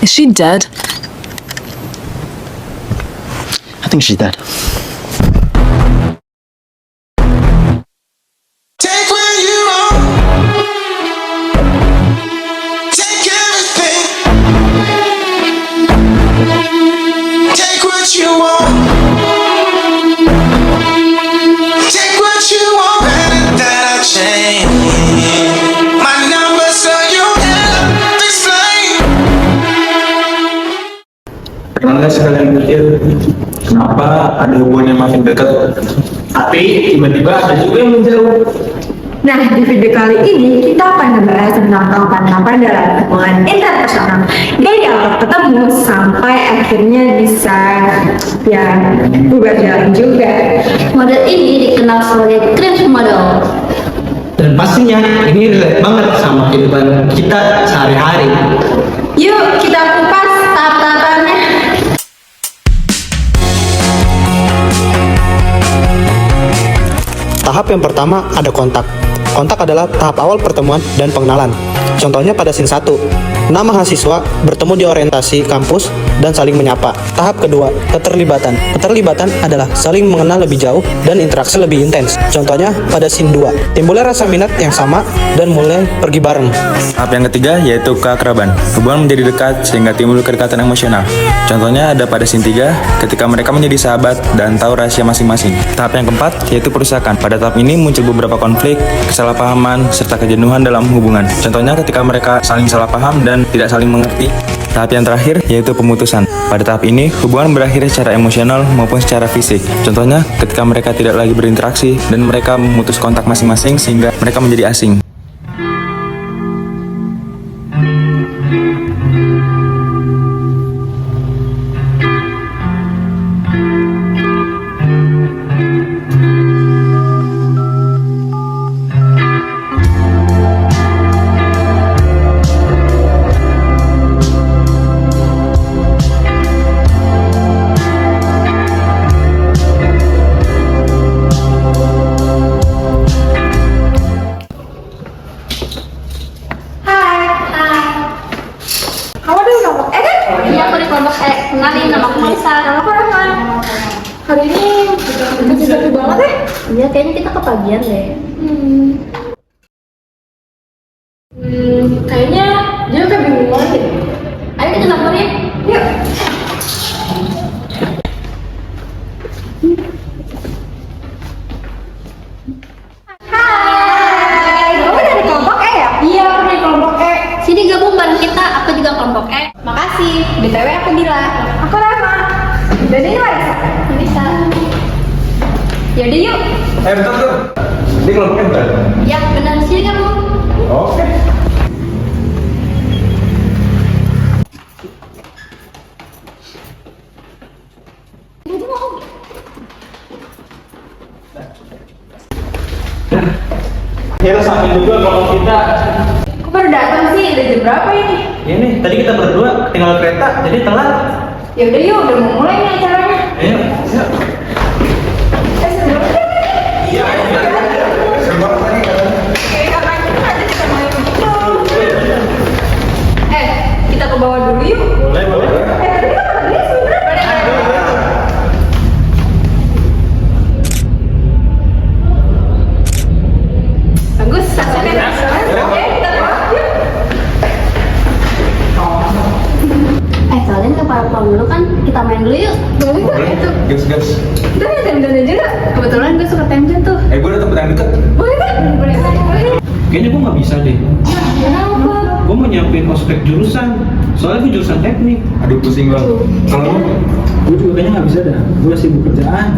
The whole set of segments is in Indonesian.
Is she dead? I think she's dead. Take where you are. Take everything. Take what you want. Take what you want. Better that I change my number so you can explain. Anda sekalian pikir kenapa ada hubungan yang makin dekat, tapi tiba-tiba ada juga yang menjauh. Nah, di video kali ini kita akan membahas tentang tahapan-tahapan dalam hubungan interpersonal dari awal ketemu sampai akhirnya bisa ya bubar jalan juga. Model ini dikenal sebagai cringe model. Dan pastinya ini relate banget sama kehidupan kita sehari-hari. Yuk kita kupas tahap-tahapannya. Tahap yang pertama ada kontak. Kontak adalah tahap awal pertemuan dan pengenalan. Contohnya pada scene 1, 6 mahasiswa bertemu di orientasi kampus dan saling menyapa. Tahap kedua, keterlibatan. Keterlibatan adalah saling mengenal lebih jauh dan interaksi lebih intens. Contohnya pada scene 2, timbulnya rasa minat yang sama dan mulai pergi bareng. Tahap yang ketiga yaitu keakraban. Hubungan menjadi dekat sehingga timbul kedekatan emosional. Contohnya ada pada scene 3 ketika mereka menjadi sahabat dan tahu rahasia masing-masing. Tahap yang keempat yaitu perusakan. Pada tahap ini muncul beberapa konflik, kesalahpahaman, serta kejenuhan dalam hubungan. Contohnya ketika mereka saling salah paham dan tidak saling mengerti. Tahap yang terakhir yaitu pemutusan. Pada tahap ini hubungan berakhir secara emosional maupun secara fisik. Contohnya ketika mereka tidak lagi berinteraksi dan mereka memutus kontak masing-masing sehingga mereka menjadi asing. Kamu ada di kelompok E kan? Iya, aku di kelompok E. Kenalin, nama aku Nisa. Nama aku Rahma. Hari ini sepi banget ya? Iya, kayaknya kita kepagian deh. Kayaknya dia kayak bingung banget deh. Ayo kita samperin. Yuk. Hai, kamu dari kelompok E ya? Iya, aku dari kelompok E. Sini gabung bareng kita, aku juga kelompok E. Makasih. BTW aku Dila. Aku Rahma. Dan ini Marisa. Bisa. Yaudah yuk. Bentar tuh. Ini kelompoknya bukan? Ya, benar. Sini gabung. Oke. Kita sampai juga kelompok kita. Kok baru datang sih? Udah jam berapa ini? Ini tadi kita berdua tinggal kereta, jadi telat. Yaudah yuk, udah mau mulai nih acaranya. Ayo, ayo. Iya, Kita ke bawah dulu yuk. boleh, boleh. Tadi kan kata dia sebenernya. Bagus, saksikan. Oke, kita ke bawah yuk. Kalian ke parpol dulu kan? Kita main dulu yuk. Boleh kok itu. Gas, gas. Kita main time-time juga. Kebetulan gue suka time tuh. Gue udah tempat yang deket. Boleh kan? Boleh. Kayaknya gue nggak bisa deh. Kenapa? Gue mau nyiapin ospek jurusan. Soalnya gue jurusan teknik. Aduh pusing banget. Kalau lu? Gue juga kayaknya nggak bisa dah. Gue sibuk kerjaan.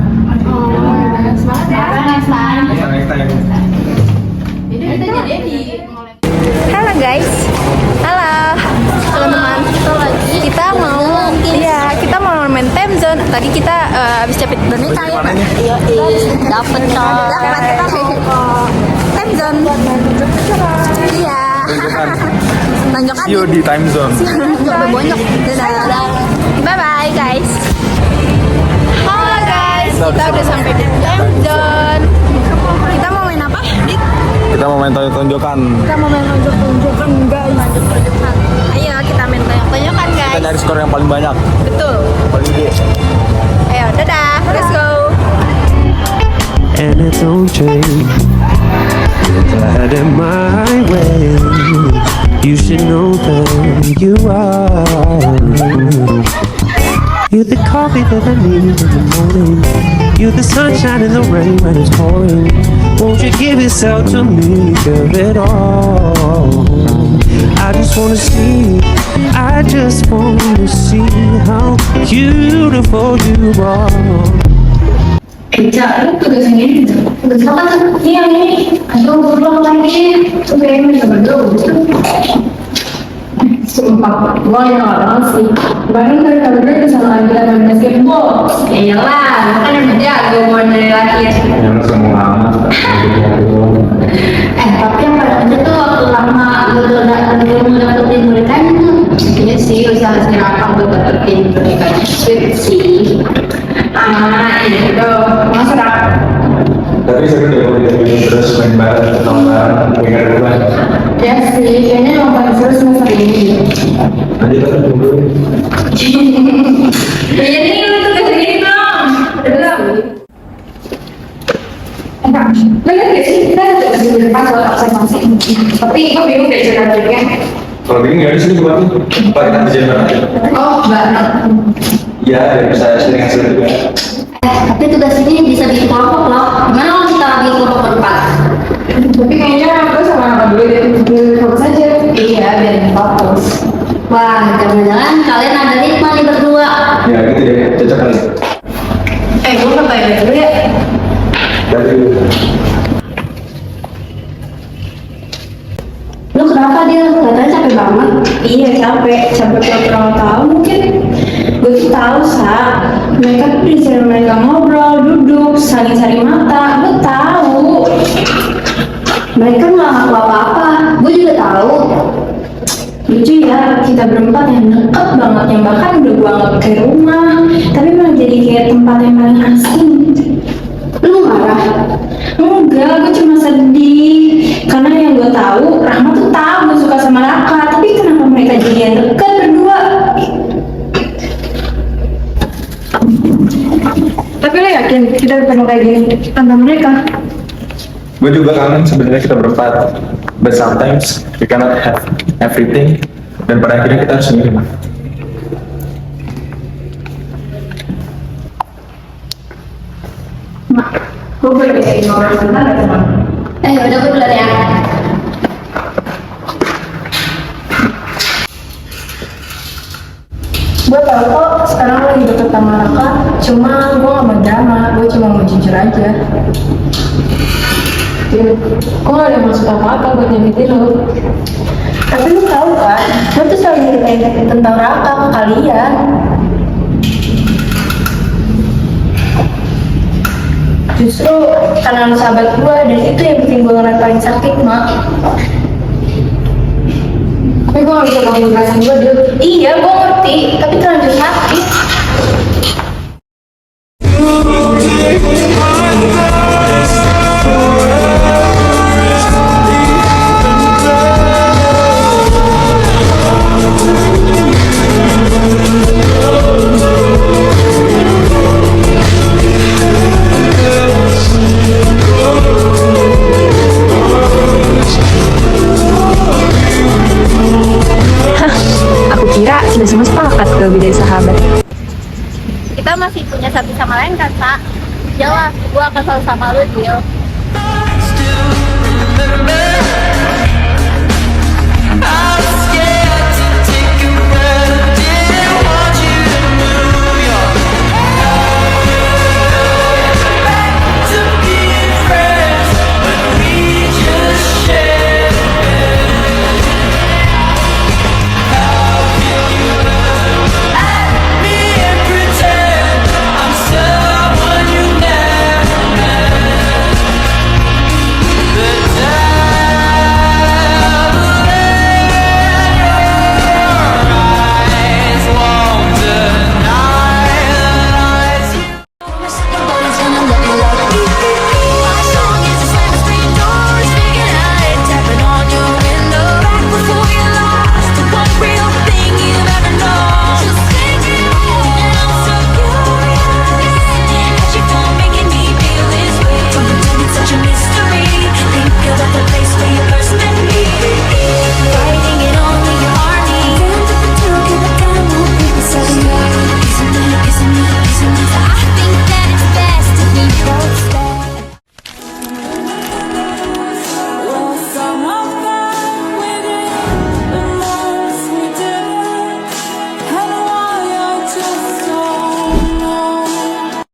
Semangat ya. Next time. Iya, next time. Jadi kita jadi di Halo guys. Halo. teman-teman kita lagi. Kita mau main time zone. Tadi kita habis capek boneka ya. Iya, dapet coy. Kita mau time zone. Iya. Tanjakan. Yuk di time zone. Sampai bonyok. Dadah. Bye bye guys. Halo guys. Kita udah sampai di time zone. Kita mau main apa? Kita mau main tonjok-tonjokan. Kita mau main tonjok-tonjokan guys. Ayo kita main tonjok-tonjokan guys. skor yang paling banyak. Betul. Paling gede. Ayo, dadah. Let's go. And it don't change. I had it my way. You should know that you are. You're the coffee that I need in the morning. You're the sunshine in the rain when it's pouring. Won't you give yourself to me, give it all? I just wanna see how beautiful you are. Cak, lu tugas yang ini gitu. Tugas apa tuh? Ini yang ini. Aduh, gue belum lagi. Tuh kayaknya bisa berdua. Sumpah, gue yang gak banget sih. Barang dari kabar gue bisa lagi main basketball. Ya iyalah, gue kan udah jago mulai dari lahir. Tapi yang paling penting tuh waktu lama gue dapetin bonekanya tuh. Iya sih, usaha sirakam buat dapetin bonekanya. Sweet sih. Itu masuk Tapi seru deh kalau kita terus main bareng, nonton bareng, pengen berubah. ya sih, kayaknya yang paling seru semester ini. Nanti kita tunggu. Ya ini lu tugas segini dong. Udah. Enggak, bener gak sih? Kita ada tugas di depan soal observasi. Tapi gue bingung deh cara-caranya. Kalau begini nggak ada sini buat tuh. Pak kita kerjain bareng aja. Oh, banget. Iya, biar bisa sering hasil juga. Tapi tugas ini bisa bikin kelompok loh. Gimana kalau kita bikin kelompok berempat? Tapi kayaknya gue sama anak gue dari fokus aja. Iya, biar fokus. Wah, jangan-jangan kalian ada ritme nih berdua. Ya gitu deh, cocok kali. Gue mau tanya dulu ya. Dari Lu kenapa dia? Katanya capek banget. Iya, capek pura-pura tahu mungkin. Gue tuh tahu mereka tuh di sini mereka ngobrol, duduk, saling mata. Gue tahu. Mereka nggak ngaku apa-apa. Gue juga tahu. Lucu ya, kita berempat yang deket banget, yang bahkan udah gue anggap kayak rumah, tapi malah jadi kayak tempat yang paling asing. Lu marah? Enggak, gue cuma sedih karena yang gue tahu Rahma tuh tahu gue suka sama Raka, tapi kenapa mereka jadi yang deket berdua? Tapi lo yakin kita ketemu kayak gini tanpa mereka? gue juga kangen sebenarnya kita berempat, but sometimes we cannot have everything, dan pada akhirnya kita harus menerima. Mak, gue boleh kayak ngobrol sebentar gak teman? Udah gue duluan ya. Gue tau kok sekarang lo lagi deket sama Raka, cuma gue gak mau drama, gue cuma mau jujur aja. Gue gak ada maksud apa-apa buat nyakitin lo. Tapi lo tau kan, lo tuh selalu nyeritain tentang Raka ke kalian. Justru karena lo sahabat gue, dan itu yang bikin gue ngeliat paling sakit, Mak. Tapi gue gak bisa ngomong perasaan gue dulu. Iya, gue ngerti, tapi terlanjur sakit. Aku kira sudah semua sepakat kalau beda sahabat. Kita masih punya satu sama lain kan, Kak? Jelas, gue akan selalu sama lu, Gil. Still remember